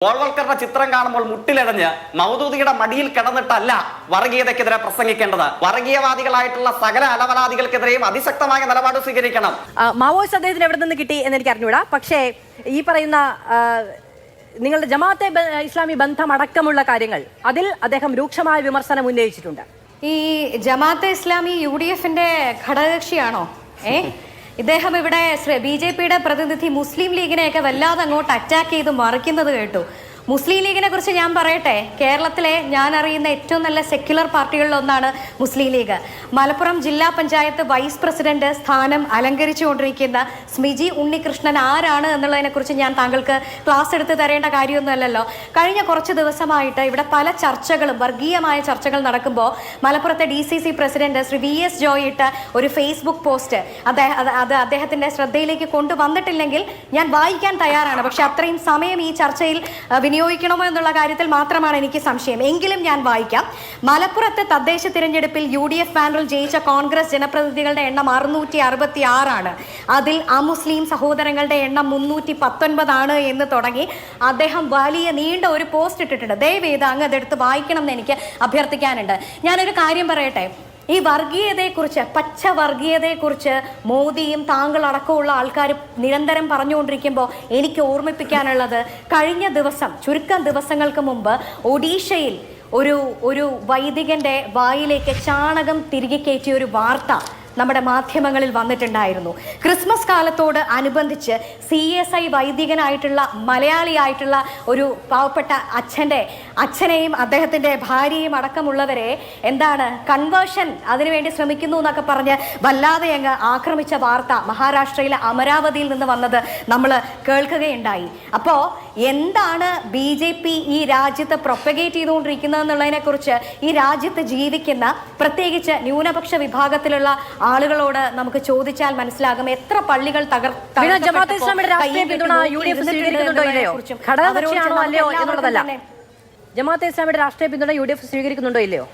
ഗോൾവൽക്കറുടെ ചിത്രം കാണുമ്പോൾ മുട്ടിലടഞ്ഞ് മൗദൂദിയുടെ മടിയിൽ കിടന്നിട്ടല്ല വർഗീയതയ്ക്കെതിരെ പ്രസംഗിക്കേണ്ടത്. വർഗീയവാദികളായിട്ടുള്ള സകല അലവലാദികൾക്കെതിരെയും അതിശക്തമായ നിലപാട് സ്വീകരിക്കണം. മാവോയിസ്റ്റ് അദ്ദേഹത്തിന് എവിടെ നിന്ന് കിട്ടി എന്ന് എനിക്ക് അറിഞ്ഞൂടാ. പക്ഷേ ഈ പറയുന്ന നിങ്ങളുടെ ജമാഅത്തെ ഇസ്ലാമി ബന്ധം അടക്കമുള്ള കാര്യങ്ങൾ അതിൽ അദ്ദേഹം രൂക്ഷമായ വിമർശനം ഉന്നയിച്ചിട്ടുണ്ട്. ഈ ജമാഅത്തെ ഇസ്ലാമി UDFന്റെ ഘടകകക്ഷിയാണോ? ഇദ്ദേഹം ഇവിടെ BJPയുടെ പ്രതിനിധി മുസ്ലിം ലീഗിനെയൊക്കെ വല്ലാതെ അങ്ങോട്ട് അറ്റാക്ക് ചെയ്ത് മറിക്കുന്നത് കേട്ടു. മുസ്ലിം ലീഗിനെ കുറിച്ച് ഞാൻ പറയട്ടെ, കേരളത്തിലെ ഞാൻ അറിയുന്ന ഏറ്റവും നല്ല സെക്യുലർ പാർട്ടികളിലൊന്നാണ് മുസ്ലിം ലീഗ്. മലപ്പുറം ജില്ലാ പഞ്ചായത്ത് വൈസ് പ്രസിഡന്റ് സ്ഥാനം അലങ്കരിച്ചുകൊണ്ടിരിക്കുന്ന സ്മിജി ഉണ്ണികൃഷ്ണൻ ആരാണ് എന്നുള്ളതിനെക്കുറിച്ച് ഞാൻ താങ്കൾക്ക് ക്ലാസ് എടുത്ത് തരേണ്ട കാര്യമൊന്നുമല്ലല്ലോ. കഴിഞ്ഞ കുറച്ച് ദിവസമായിട്ട് ഇവിടെ പല ചർച്ചകളും വർഗീയമായ ചർച്ചകൾ നടക്കുമ്പോൾ മലപ്പുറത്തെ DCC president Shri VS Joy ഇട്ട ഒരു ഫേസ്ബുക്ക് പോസ്റ്റ് അത് അദ്ദേഹത്തിന്റെ ശ്രദ്ധയിലേക്ക് കൊണ്ടുവന്നിട്ടില്ലെങ്കിൽ ഞാൻ വായിക്കാൻ തയ്യാറാണ്. പക്ഷെ അത്രയും സമയം ഈ ചർച്ചയിൽ വിനിയോഗിക്കണമോ എന്നുള്ള കാര്യത്തിൽ മാത്രമാണ് എനിക്ക് സംശയം. എങ്കിലും ഞാൻ വായിക്കാം. മലപ്പുറത്തെ തദ്ദേശ തിരഞ്ഞെടുപ്പിൽ UDF പാനൽ ജയിച്ച കോൺഗ്രസ് ജനപ്രതിനിധികളുടെ എണ്ണം 666 ആണ്. അതിൽ അമുസ്ലിം സഹോദരങ്ങളുടെ എണ്ണം 319 ആണ് എന്ന് തുടങ്ങി അദ്ദേഹം വലിയ നീണ്ട ഒരു പോസ്റ്റ് ഇട്ടിട്ടുണ്ട്. ദയവേത് അങ്ങ് അതെടുത്ത് വായിക്കണം എന്ന് എനിക്ക് അഭ്യർത്ഥിക്കാനുണ്ട്. ഞാനൊരു കാര്യം പറയട്ടെ, ഈ വർഗീയതയെക്കുറിച്ച്, പച്ച വർഗീയതയെക്കുറിച്ച് മോദിയും താങ്കളടക്കമുള്ള ആൾക്കാർ നിരന്തരം പറഞ്ഞുകൊണ്ടിരിക്കുമ്പോൾ എനിക്ക് ഓർമ്മിപ്പിക്കാനുള്ളത്, കഴിഞ്ഞ ദിവസം ചുരുക്കം ദിവസങ്ങൾക്ക് മുമ്പ് ഒഡീഷയിൽ ഒരു വൈദികന്റെ വായിലേക്ക് ചാണകം തിരികെ കയറ്റിയ ഒരു വാർത്ത നമ്മുടെ മാധ്യമങ്ങളിൽ വന്നിട്ടുണ്ടായിരുന്നു. ക്രിസ്മസ് കാലത്തോട് അനുബന്ധിച്ച് CSI വൈദികനായിട്ടുള്ള മലയാളിയായിട്ടുള്ള ഒരു പാവപ്പെട്ട അച്ഛനെയും അദ്ദേഹത്തിൻ്റെ ഭാര്യയും അടക്കമുള്ളവരെ കൺവേർഷൻ അതിനുവേണ്ടി ശ്രമിക്കുന്നു എന്നൊക്കെ പറഞ്ഞ് വല്ലാതെ അങ്ങ് ആക്രമിച്ച വാർത്ത മഹാരാഷ്ട്രയിലെ അമരാവതിയിൽ നിന്ന് വന്നത് നമ്മൾ കേൾക്കുകയുണ്ടായി. അപ്പോൾ എന്താണ് BJP ഈ രാജ്യത്ത് പ്രൊപ്പഗേറ്റ് ചെയ്തുകൊണ്ടിരിക്കുന്നത് എന്നുള്ളതിനെക്കുറിച്ച് ഈ രാജ്യത്ത് ജീവിക്കുന്ന പ്രത്യേകിച്ച് ന്യൂനപക്ഷ വിഭാഗത്തിലുള്ള ആളുകളോട് നമുക്ക് ചോദിച്ചാൽ മനസ്സിലാകും എത്ര പള്ളികൾ ജമാഅത്തെ ഇസ്ലാമിയുടെ രാഷ്ട്രീയ പിന്തുണ UDF സ്വീകരിക്കുന്നുണ്ടോ ഇല്ലയോ എന്നുള്ളതല്ല. ജമാഅത്തെ ഇസ്ലാമിയുടെ രാഷ്ട്രീയ പിന്തുണ UDF സ്വീകരിക്കുന്നുണ്ടോ ഇല്ലയോ?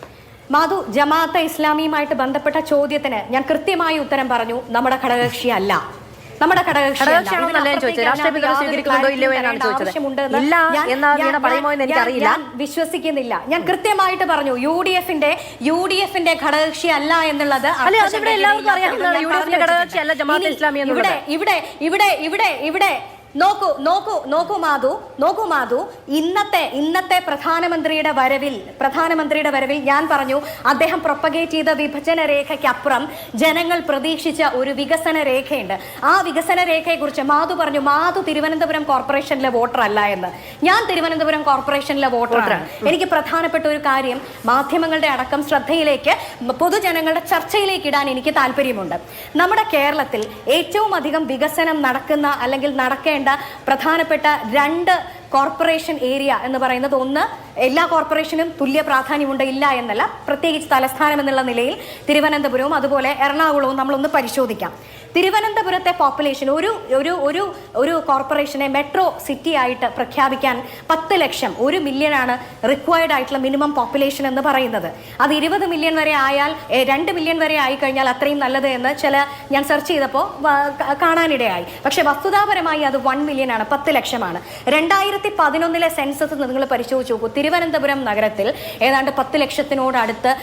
മാധു, ജമാഅത്തെ ഇസ്ലാമിയുമായിട്ട് ബന്ധപ്പെട്ട ചോദ്യത്തിന് ഞാൻ കൃത്യമായി ഉത്തരം പറഞ്ഞു. നമ്മുടെ ഘടകകക്ഷിയല്ല. നമ്മുടെ ഞാൻ വിശ്വസിക്കുന്നില്ല. ഞാൻ കൃത്യമായിട്ട് പറഞ്ഞു UDFന്റെ ഘടകകക്ഷി അല്ല എന്നുള്ളത്. ഇവിടെ നോക്കൂ മാധു, ഇന്നത്തെ പ്രധാനമന്ത്രിയുടെ വരവിൽ ഞാൻ പറഞ്ഞു, അദ്ദേഹം പ്രൊപ്പഗേറ്റ് ചെയ്ത വിഭജന രേഖയ്ക്കപ്പുറം ജനങ്ങൾ പ്രതീക്ഷിച്ച ഒരു വികസന രേഖയുണ്ട്. ആ വികസന രേഖയെക്കുറിച്ച് മാധു പറഞ്ഞു, മാധു തിരുവനന്തപുരം കോർപ്പറേഷനിലെ വോട്ടർ അല്ല എന്ന്. ഞാൻ തിരുവനന്തപുരം കോർപ്പറേഷനിലെ വോട്ടറാണ്. എനിക്ക് പ്രധാനപ്പെട്ട ഒരു കാര്യം മാധ്യമങ്ങളുടെ അടക്കം ശ്രദ്ധയിലേക്ക്, പൊതുജനങ്ങളുടെ ചർച്ചയിലേക്ക് ഇടാൻ എനിക്ക് താല്പര്യമുണ്ട്. നമ്മുടെ കേരളത്തിൽ ഏറ്റവും അധികം വികസനം നടക്കുന്ന അല്ലെങ്കിൽ നടക്കേണ്ട പ്രധാനപ്പെട്ട 2 കോർപ്പറേഷൻ ഏരിയ എന്ന് പറയുന്നത്, ഒന്ന്, എല്ലാ കോർപ്പറേഷനും തുല്യ പ്രാധാന്യമുണ്ട്, ഇല്ല എന്നല്ല, പ്രത്യേകിച്ച് തലസ്ഥാനം എന്നുള്ള നിലയിൽ തിരുവനന്തപുരവും അതുപോലെ എറണാകുളവും നമ്മളൊന്ന് പരിശോധിക്കാം. തിരുവനന്തപുരത്തെ പോപ്പുലേഷൻ ഒരു കോർപ്പറേഷനെ മെട്രോ സിറ്റി ആയിട്ട് പ്രഖ്യാപിക്കാൻ 10 ലക്ഷം, 1 മില്യനാണ് റിക്വയർഡ് ആയിട്ടുള്ള മിനിമം പോപ്പുലേഷൻ എന്ന് പറയുന്നത്. അത് 20 മില്യൺ വരെ ആയാൽ, 2 മില്യൺ വരെ ആയിക്കഴിഞ്ഞാൽ അത്രയും നല്ലത് എന്ന് ഞാൻ സെർച്ച് ചെയ്തപ്പോൾ കാണാനിടയായി. പക്ഷെ വസ്തുതാപരമായി അത് 1 മില്യനാണ്, 10 ലക്ഷമാണ്. 2011 സെൻസസ് നിങ്ങൾ പരിശോധിച്ച് നോക്കൂ, തിരുവനന്തപുരം നഗരത്തിൽ ഏതാണ്ട് 10 ലക്ഷത്തിനോട് അടുത്ത്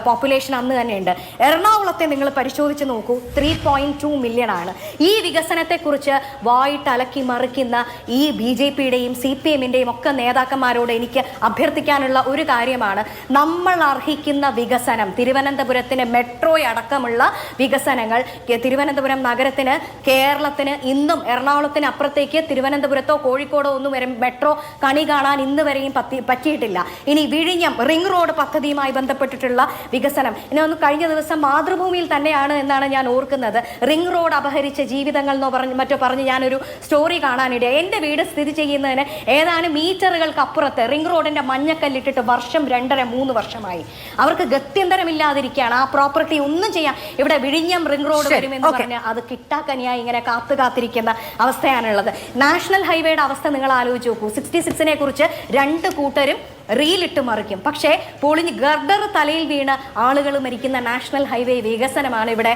പോപ്പുലേഷൻ അന്ന് തന്നെയുണ്ട്. എറണാകുളത്തെ നിങ്ങൾ പരിശോധിച്ച് നോക്കൂ, 3.2 മില്യൺ ആണ്. ഈ വികസനത്തെക്കുറിച്ച് വായിട്ടലക്കി മറിക്കുന്ന ഈ BJPയുടെയും CPMന്റെയും ഒക്കെ നേതാക്കന്മാരോട് എനിക്ക് അഭ്യർത്ഥിക്കാനുള്ള ഒരു കാര്യമാണ്, നമ്മൾ അർഹിക്കുന്ന വികസനം, തിരുവനന്തപുരത്തിന് മെട്രോ അടക്കമുള്ള വികസനങ്ങൾ, തിരുവനന്തപുരം നഗരത്തിന്, കേരളത്തിന് ഇന്നും എറണാകുളത്തിന് അപ്പുറത്തേക്ക് തിരുവനന്തപുരത്തോ കോഴിക്കോടോ ഒന്നും വരെ മെട്രോ കണി കാണാൻ ഇന്ന് വരെയും പറ്റിയിട്ടില്ല. ഇനി വിഴിഞ്ഞം റിംഗ് റോഡ് പദ്ധതിയുമായി ബന്ധപ്പെട്ടിട്ടുള്ള വികസനം, ഇനി ഒന്ന് കഴിഞ്ഞ ദിവസം മാതൃഭൂമിയിൽ തന്നെയാണ് എന്നാണ് ഞാൻ ഓർക്കുന്നത്, റിംഗ് റോഡ് അപഹരിച്ച ജീവിതങ്ങൾ എന്നോ മറ്റോ പറഞ്ഞ് ഞാനൊരു സ്റ്റോറി കാണാനിടയായി. എൻ്റെ വീട് സ്ഥിതി ചെയ്യുന്നതിന് ഏതാനും മീറ്ററുകൾക്ക് അപ്പുറത്ത് റിംഗ് റോഡിന്റെ മഞ്ഞക്കല്ലിട്ടിട്ട് 2.5-3 വർഷമായി. അവർക്ക് ഗത്യന്തരമില്ലാതിരിക്കുകയാണ്. ആ പ്രോപ്പർട്ടി ഒന്നും ചെയ്യാൻ, ഇവിടെ വിഴിഞ്ഞം റിംഗ് റോഡ് വരുമെന്ന് പറഞ്ഞ് അത് കിട്ടാക്കനിയായി ഇങ്ങനെ കാത്തിരിക്കുന്ന അവസ്ഥയാണുള്ളത്. നാഷണൽ ഹൈവേയുടെ അവസ്ഥ നിങ്ങൾ ആലോചിച്ച് നോക്കൂ. 66നെ കുറിച്ച് 2 കൂട്ടരും റീലിട്ട് മറിക്കും. പക്ഷേ പൊളിഞ്ഞ് ഗർഡർ തലയിൽ വീണ് ആളുകൾ മരിക്കുന്ന നാഷണൽ ഹൈവേ വികസനമാണ് ഇവിടെ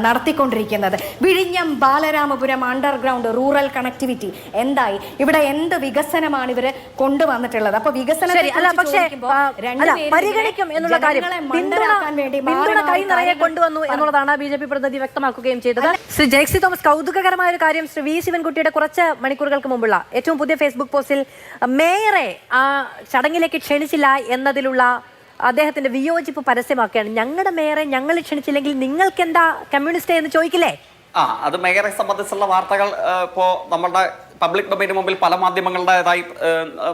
നടത്തിക്കൊണ്ടിരിക്കുന്നത്. വിഴിഞ്ഞം ബാലരാമപുരം അണ്ടർഗ്രൗണ്ട് റൂറൽ കണക്ടിവിറ്റി എന്തായി? ഇവിടെ എന്ത് വികസനമാണ് ഇവര് കൊണ്ടുവന്നിട്ടുള്ളത്? അപ്പൊ വികസനം പരിഗണിക്കും എന്നുള്ള കാര്യം പിന്തുണ കൈ നിറയെ കൊണ്ടുവന്നു എന്നുള്ളതാണ് BJP പ്രതിനിധി വ്യക്തമാക്കുകയും ചെയ്തത്. ശ്രീ ജെക്സി തോമസ്, കൗതുകകരമായ ഒരു കാര്യം ശ്രീ V ശിവൻകുട്ടിയുടെ കുറച്ച് മണിക്കൂറുകൾക്ക് മുമ്പുള്ള ഏറ്റവും പുതിയ ഫേസ്ബുക്ക് പോസ്റ്റിൽ മേയറെ ആ ചടങ്ങിലേക്ക് ക്ഷണിച്ചില്ല എന്നതിലുള്ള അദ്ദേഹത്തിന്റെ വിയോജിപ്പ് പരസ്യമാക്കുകയാണ്. ഞങ്ങളുടെ മേയറെ ഞങ്ങൾ ക്ഷണിച്ചില്ലെങ്കിൽ നിങ്ങൾക്ക് എന്താ കമ്മ്യൂണിസ്റ്റ് എന്ന് ചോദിക്കില്ലേ? അത് മേയറെ സംബന്ധിച്ചുള്ള വാർത്തകൾ ഇപ്പോ നമ്മുടെ പബ്ലിക് ഡൊമൈന് മുമ്പിൽ പല മാധ്യമങ്ങളുടേതായി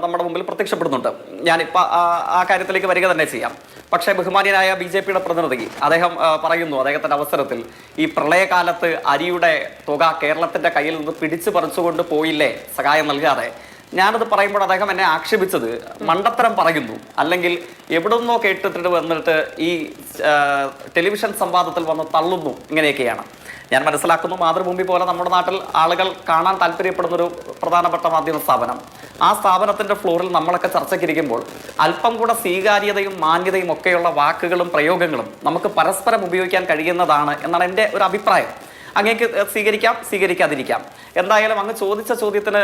നമ്മുടെ മുമ്പിൽ പ്രത്യക്ഷപ്പെടുന്നുണ്ട്. ഞാനിപ്പോൾ ആ കാര്യത്തിലേക്ക് വരിക തന്നെ ചെയ്യാം. പക്ഷേ ബഹുമാന്യനായ BJPയുടെ പ്രതിനിധി അദ്ദേഹം പറയുന്നു, അദ്ദേഹത്തിന്റെ അവസരത്തിൽ ഈ പ്രളയകാലത്ത് അരിയുടെ തുക കേരളത്തിന്റെ കയ്യിൽ നിന്ന് പിടിച്ചു പറിച്ചുകൊണ്ട് പോയില്ലേ സഹായം നൽകാതെ. ഞാനത് പറയുമ്പോൾ അദ്ദേഹം എന്നെ ആക്ഷേപിച്ചത് മണ്ടത്തരം പറയുന്നു, അല്ലെങ്കിൽ എവിടുന്നോ കേട്ടിട്ട് വന്നിട്ട് ഈ ടെലിവിഷൻ സംവാദത്തിൽ വന്ന് തള്ളുന്നു, ഇങ്ങനെയൊക്കെയാണ്. ഞാൻ മനസ്സിലാക്കുന്നു മാതൃഭൂമി പോലെ നമ്മുടെ നാട്ടിൽ ആളുകൾ കാണാൻ താല്പര്യപ്പെടുന്നൊരു പ്രധാനപ്പെട്ട മാധ്യമ സ്ഥാപനം, ആ സ്ഥാപനത്തിൻ്റെ ഫ്ലോറിൽ നമ്മളൊക്കെ ചർച്ചയ്ക്കിരിക്കുമ്പോൾ അല്പം കൂടെ സ്വീകാര്യതയും മാന്യതയും ഒക്കെയുള്ള വാക്കുകളും പ്രയോഗങ്ങളും നമുക്ക് പരസ്പരം ഉപയോഗിക്കാൻ കഴിയുന്നതാണ് എന്നാണ് എൻ്റെ ഒരു അഭിപ്രായം. അങ്ങേക്ക് സ്വീകരിക്കാം, സ്വീകരിക്കാതിരിക്കാം. എന്തായാലും അങ്ങ് ചോദിച്ച ചോദ്യത്തിന്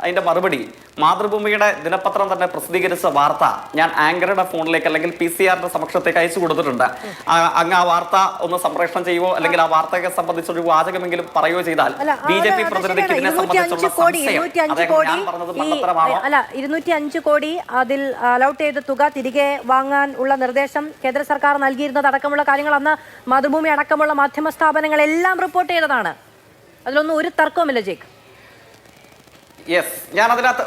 അതിൻ്റെ മറുപടി മാതൃഭൂമിയുടെ ദിനപത്രം തന്നെ പ്രസിദ്ധീകരിച്ച വാർത്ത ഞാൻ ആങ്കറുടെ ഫോണിലേക്ക് അല്ലെങ്കിൽ PCR സമക്ഷത്തേക്ക് അയച്ചു കൊടുത്തിട്ടുണ്ട്. അങ്ങ് ആ വാർത്ത ഒന്ന് സംപ്രേഷണം ചെയ്യുവോ അല്ലെങ്കിൽ ആ വാർത്തയെ സംബന്ധിച്ചൊരു വാചകമെങ്കിലും പറയുകയോ ചെയ്താൽ BJP പ്രതിനിധിക്ക് ഇതിനെ സംബന്ധിച്ചുള്ള അല്ല 205 കോടി അതിൽ അലൗട്ട് ചെയ്ത തുക തിരികെ വാങ്ങാൻ ഉള്ള നിർദ്ദേശം കേന്ദ്ര സർക്കാർ നൽകിയിരുന്നത് അടക്കമുള്ള കാര്യങ്ങൾ അന്ന് മാതൃഭൂമി അടക്കമുള്ള മാധ്യമ സ്ഥാപനങ്ങളെല്ലാം റിപ്പോർട്ട് ചെയ്തതാണ്. അതിലൊന്നും ഒരു തർക്കവുമില്ല ജേക്ക്. യെസ്, ഞാൻ അതിനകത്ത്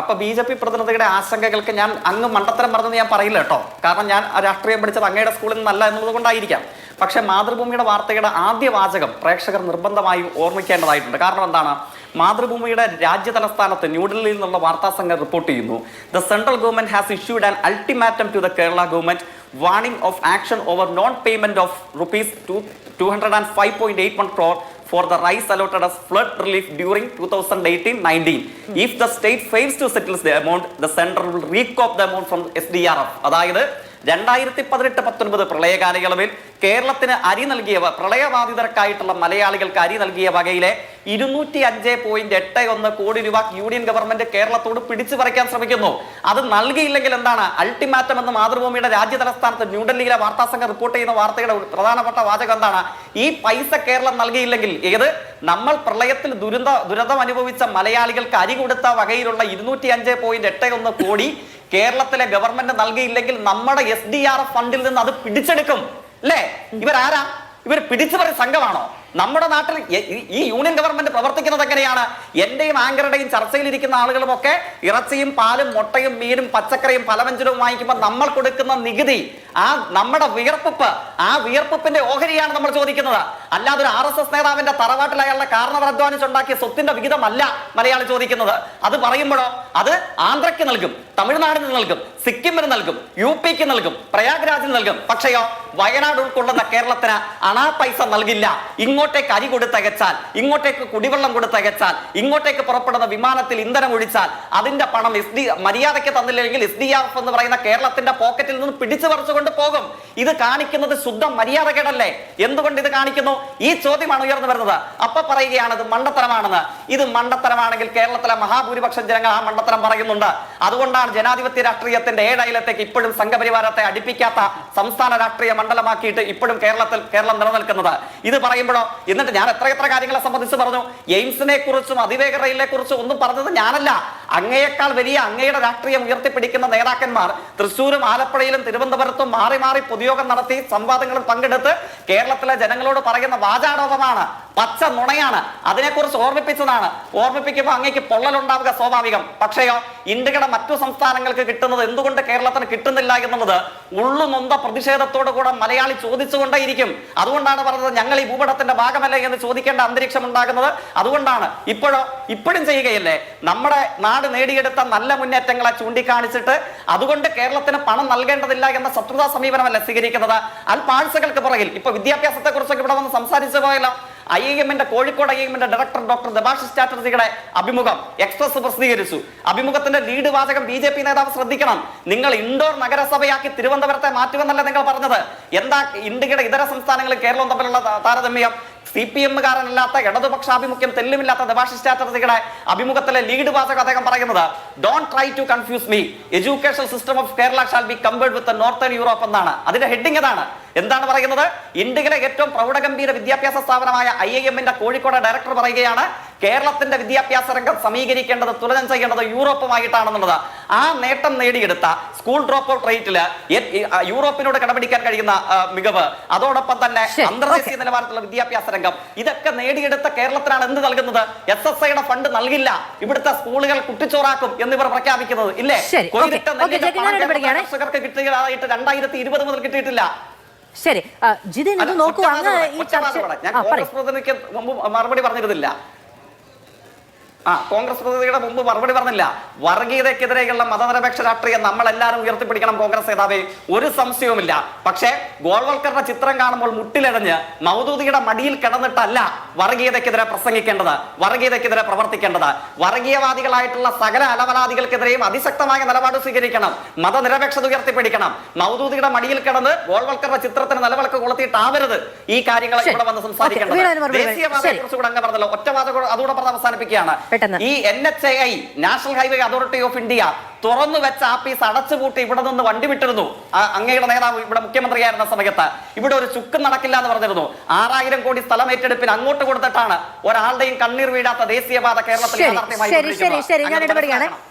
അപ്പൊ BJP പ്രതിനിധിയുടെ ആശങ്കകൾക്ക് ഞാൻ അങ്ങ് മണ്ടത്തരം പറഞ്ഞത് ഞാൻ പറയില്ല കേട്ടോ. കാരണം ഞാൻ രാഷ്ട്രീയം പഠിച്ചത് അങ്ങയുടെ സ്കൂളിൽ നിന്നല്ല എന്നുള്ളത് കൊണ്ടായിരിക്കാം. പക്ഷെ മാതൃഭൂമിയുടെ വാർത്തയുടെ ആദ്യ വാചകം പ്രേക്ഷകർ നിർബന്ധമായും ഓർമ്മിക്കേണ്ടതായിട്ടുണ്ട്. കാരണം എന്താണ്? മാതൃഭൂമിയുടെ രാജ്യ തലസ്ഥാനത്ത് ന്യൂഡൽഹിയിൽ നിന്നുള്ള വാർത്താ സംഘം റിപ്പോർട്ട് ചെയ്യുന്നു, the central government has issued an ultimatum to the Kerala government warning of action over non-payment of rupees 205.81 crore for the rice allotted as flood relief during 2018-19. If the state fails to settle the amount, the center will recoup the amount from SDRF. അതായത് 2018-19 പ്രളയ കാലയളവിൽ കേരളത്തിന് അരി നൽകിയവ പ്രളയബാധിതർക്കായിട്ടുള്ള മലയാളികൾക്ക് അരി നൽകിയ വകയിലെ 205.81 കോടി രൂപ യൂണിയൻ ഗവൺമെന്റ് കേരളത്തോട് പിടിച്ചു പറിക്കാൻ ശ്രമിക്കുന്നു. അത് നൽകിയില്ലെങ്കിൽ എന്താണ് അൾട്ടിമാറ്റം എന്ന് മാതൃഭൂമിയുടെ രാജ്യ തലസ്ഥാനത്ത് ന്യൂഡൽഹിയിലെ വാർത്താ സംഘം റിപ്പോർട്ട് ചെയ്യുന്ന വാർത്തയുടെ പ്രധാനപ്പെട്ട വാചകം എന്താണ്? ഈ പൈസ കേരളം നൽകിയില്ലെങ്കിൽ, ഏത് നമ്മൾ പ്രളയത്തിൽ ദുരിതം അനുഭവിച്ച മലയാളികൾക്ക് അരി കൊടുത്ത വകയിലുള്ള 205.81 കോടി കേരളത്തിലെ ഗവൺമെന്റ് നൽകിയില്ലെങ്കിൽ നമ്മുടെ SDRF ഫണ്ടിൽ നിന്ന് അത് പിടിച്ചെടുക്കും. അല്ലേ? ഇവരാരാ? ഇവർ പിടിച്ചുപറി സംഘമാണോ? നമ്മുടെ നാട്ടിൽ ഈ യൂണിയൻ ഗവൺമെന്റ് പ്രവർത്തിക്കുന്നത് എങ്ങനെയാണ്? എന്റെയും ആങ്കറുടെയും ചർച്ചയിലിരിക്കുന്ന ആളുകളുമൊക്കെ ഇറച്ചിയും പാലും മുട്ടയും മീനും പച്ചക്കറിയും ഫലവ്യഞ്ജനവും വാങ്ങിക്കുമ്പോൾ നമ്മൾ കൊടുക്കുന്ന നികുതി, ആ നമ്മുടെ വിയർപ്പിപ്പ്, ആ വിയർപ്പിപ്പിന്റെ ഓഹരിയാണ് നമ്മൾ ചോദിക്കുന്നത്. അല്ലാതെ ഒരു RSS നേതാവിന്റെ തറവാട്ടിൽ അയാളുടെ കാരണവർ അധ്വാനിച്ചുണ്ടാക്കിയ സ്വത്തിന്റെ വിഹിതമല്ല മലയാളി ചോദിക്കുന്നത്. അത് പറയുമ്പോഴോ അത് ആന്ധ്രയ്ക്ക് നൽകും, തമിഴ്നാടിന് നൽകും, സിക്കിമിന് നൽകും, UP നൽകും, പ്രയാഗ്രാജിന് നൽകും. പക്ഷെയോ വയനാട് ഉൾക്കൊള്ളുന്ന കേരളത്തിന് അണാ പൈസ നൽകില്ല. ഇങ്ങോട്ടേക്ക് അരി കൊടുത്തയച്ചാൽ, ഇങ്ങോട്ടേക്ക് കുടിവെള്ളം കൊടുത്തയച്ചാൽ, ഇങ്ങോട്ടേക്ക് പുറപ്പെടുന്ന വിമാനത്തിൽ ഇന്ധനം ഒഴിച്ചാൽ അതിന്റെ പണം മര്യാദയ്ക്ക് തന്നില്ലെങ്കിൽ SDRF എന്ന് പറയുന്ന കേരളത്തിന്റെ പോക്കറ്റിൽ നിന്ന് പിടിച്ചു പറിച്ചുകൊണ്ട് പോകും. ഇത് കാണിക്കുന്നത് ശുദ്ധ മര്യാദകേടല്ലേ? എന്തുകൊണ്ട് ഇത് കാണിക്കുന്നു? ഈ ചോദ്യമാണ് ഉയർന്നു വരുന്നത്. അപ്പൊ പറയുകയാണ് ഇത് മണ്ടത്തരമാണെന്ന്. ഇത് മണ്ടത്തരമാണെങ്കിൽ കേരളത്തിലെ മഹാഭൂരിപക്ഷം ജനങ്ങൾ ആ മണ്ടത്തരം പറയുന്നുണ്ട്. അതുകൊണ്ടാണ് ജനാധിപത്യ രാഷ്ട്രീയത്തിന്റെ ഏഴയലത്തേക്ക് ഇപ്പോഴും സംഘപരിവാരത്തെ അടുപ്പിക്കാത്ത സംസ്ഥാന രാഷ്ട്രീയ മണ്ഡലമാക്കിയിട്ട് ഇപ്പോഴും കേരളം നിലനിൽക്കുന്നത്. ഇത് പറയുമ്പോഴോ എന്നിട്ട് ഞാൻ എത്ര കാര്യങ്ങളെ സംബന്ധിച്ച് പറഞ്ഞു. എയിംസിനെ കുറിച്ചും അതിവേഗ റെയിലിനെ കുറിച്ചും ഒന്നും പറഞ്ഞത് ഞാനല്ല. അങ്ങയേക്കാൾ വലിയ അങ്ങയുടെ രാഷ്ട്രീയം ഉയർത്തിപ്പിടിക്കുന്ന നേതാക്കന്മാർ തൃശ്ശൂരും ആലപ്പുഴയിലും തിരുവനന്തപുരത്തും മാറി മാറി പൊതുയോഗം നടത്തി സംവാദങ്ങളിൽ പങ്കെടുത്ത് കേരളത്തിലെ ജനങ്ങളോട് പറയുന്ന വാചാടോപമാണ്, പച്ച നുണയാണ്. അതിനെക്കുറിച്ച് ഓർമ്മിപ്പിച്ചതാണ്. ഓർമ്മിപ്പിക്കുമ്പോൾ അങ്ങേക്ക് പൊള്ളലുണ്ടാവുക സ്വാഭാവികം. പക്ഷെയോ ഇന്ത്യയുടെ മറ്റു സംസ്ഥാനങ്ങൾക്ക് കിട്ടുന്നത് എന്തുകൊണ്ട് കേരളത്തിന് കിട്ടുന്നില്ല എന്നുള്ളത് ഉള്ളുനൊന്ത പ്രതിഷേധത്തോടു കൂടെ മലയാളി ചോദിച്ചുകൊണ്ടേയിരിക്കും. അതുകൊണ്ടാണ് പറഞ്ഞത് ഞങ്ങൾ ഈ ഭൂപടത്തിന്റെ ഭാഗമല്ലേ എന്ന് ചോദിക്കേണ്ട അന്തരീക്ഷം ഉണ്ടാകുന്നത്. അതുകൊണ്ടാണ് ഇപ്പോഴും ചെയ്യുകയല്ലേ നമ്മുടെ നാട് നേടിയെടുത്ത നല്ല മുന്നേറ്റങ്ങളെ ചൂണ്ടിക്കാണിച്ചിട്ട് അതുകൊണ്ട് കേരളത്തിന് പണം നൽകേണ്ടതില്ല എന്ന ശത്രുതാ സമീപനമല്ല സ്വീകരിക്കുന്നത്. അല്പാഴ്ചകൾക്ക് പുറകിൽ ഇപ്പൊ വിദ്യാഭ്യാസത്തെ കുറിച്ചൊക്കെ ഇവിടെ വന്ന് സംസാരിച്ചു പോയല്ലോ. IIM-ന്റെ കോഴിക്കോട് IIM-ന്റെ ഡയറക്ടർ ഡോക്ടർ ദബാഷിസ് ചാറ്റർജിയുടെ അഭിമുഖം എക്സ്പ്രസ് പ്രസിദ്ധീകരിച്ചു. അഭിമുഖത്തിന്റെ ലീഡ് വാചകം BJP നേതാവ് ശ്രദ്ധിക്കണം. നിങ്ങൾ ഇൻഡോർ നഗരസഭയാക്കി തിരുവനന്തപുരത്തെ മാറ്റുമെന്നല്ല നിങ്ങൾ പറഞ്ഞത്. എന്താ ഇന്ത്യയുടെ ഇതര സംസ്ഥാനങ്ങളും കേരളവും തമ്മിലുള്ള താരതമ്യം? CPM-കാരനല്ലാത്ത ഇടതുപക്ഷാഭിമുഖ്യം തെല്ലുമില്ലാത്ത ദബാഷിസ് ചാറ്റർജിയുടെ അഭിമുഖത്തിലെ ലീഡ് വാചകം അദ്ദേഹം പറയുന്നത് don't try to confuse me, education system of Kerala shall be compared with northern Europe എന്നാണ്. അതിന്റെ ഹെഡിങ് അതാണ്. എന്താണ് പറയുന്നത്? ഇന്ത്യയിലെ ഏറ്റവും പ്രൗഢഗംഭീര വിദ്യാഭ്യാസ സ്ഥാപനമായ IIM-ന്റെ കോഴിക്കോട് ഡയറക്ടർ പറയുകയാണ് കേരളത്തിന്റെ വിദ്യാഭ്യാസ രംഗം സമീകരിക്കേണ്ടത് തുലനം ചെയ്യേണ്ടത് യൂറോപ്പുമായിട്ടാണെന്നുള്ളത്. ആ നേട്ടം നേടിയെടുത്ത സ്കൂൾ ഡ്രോപ്പ് ഔട്ട് റേറ്റില് യൂറോപ്പിനോട് കടപിടിക്കാൻ കഴിയുന്ന മികവ്, അതോടൊപ്പം തന്നെ അന്തർദേശീയ നിലവാരത്തിലുള്ള വിദ്യാഭ്യാസ രംഗം, ഇതൊക്കെ നേടിയെടുത്ത കേരളത്തിനാണ് എന്ത് നൽകുന്നത്? SSIയുടെ ഫണ്ട് നൽകില്ല, ഇവിടുത്തെ സ്കൂളുകൾ കുട്ടിച്ചോറാക്കും എന്നിവർ പ്രഖ്യാപിക്കുന്നത് ഇല്ലേ? കർഷകർക്ക് കിട്ടിയതായിട്ട് 2020 മുതൽ കിട്ടിയിട്ടില്ല. ശരി ജിതിൻ, ഇത് നോക്കൂ, അങ്ങ് ഈ ചർച്ച കോൺഗ്രസ് പ്രതിനിധിക്ക് മുമ്പ് മറുപടി പറഞ്ഞിരുന്നില്ല. കോൺഗ്രസ് പ്രതിനിധിയുടെ മുമ്പ് മറുപടി പറഞ്ഞില്ല. വർഗീയതയ്ക്കെതിരെയുള്ള മതനിരപേക്ഷ രാഷ്ട്രീയം നമ്മളെല്ലാവരും ഉയർത്തിപ്പിടിക്കണം കോൺഗ്രസ് നേതാവേ, ഒരു സംശയവുമില്ല. പക്ഷേ ഗോൾവൽക്കറുടെ ചിത്രം കാണുമ്പോൾ മുട്ടിലെഴഞ്ഞ് മൗദൂദിയുടെ മടിയിൽ കിടന്നിട്ടല്ല വർഗീയതയ്ക്കെതിരെ പ്രസംഗിക്കേണ്ടത്, വർഗീയതയ്ക്കെതിരെ പ്രവർത്തിക്കേണ്ടത്. വർഗീയവാദികളായിട്ടുള്ള സകല അലവലാദികൾക്കെതിരെയും അതിശക്തമായ നിലപാട് സ്വീകരിക്കണം, മതനിരപേക്ഷത ഉയർത്തിപ്പിടിക്കണം. മൗദൂദിയുടെ മടിയിൽ കിടന്ന് ഗോൾവൽക്കറുടെ ചിത്രത്തിന് നിലവിളക്ക് കൊളുത്തിയിട്ടാവരുത് ഈ കാര്യങ്ങൾ ഇവിടെ വന്ന് സംസാരിക്കേണ്ടത്. ദേശീയവാദത്തെ കുറിച്ച് കൂടെ അങ്ങ് പറഞ്ഞല്ലോ, ഒറ്റ വാദം അതുകൂടെ പറഞ്ഞ് അവസാനിപ്പിക്കുകയാണ്. ഈ NHAI national highway authority of India തുറന്നു വെച്ച ആഫീസ് അടച്ചുപൂട്ടി ഇവിടെ നിന്ന് വണ്ടി വിട്ടിരുന്നു. അങ്ങയുടെ നേതാവ് ഇവിടെ മുഖ്യമന്ത്രിയായിരുന്ന സമയത്ത് ഇവിടെ ഒരു ചുക്കും നടക്കില്ല എന്ന് പറഞ്ഞിരുന്നു. 6000 കോടി സ്ഥലം ഏറ്റെടുപ്പിന് അങ്ങോട്ട് കൊടുത്തിട്ടാണ് ഒരാളുടെയും കണ്ണീർ വീഴാത്ത ദേശീയപാത കേരളത്തിൽ യാഥാർത്ഥ്യമായി.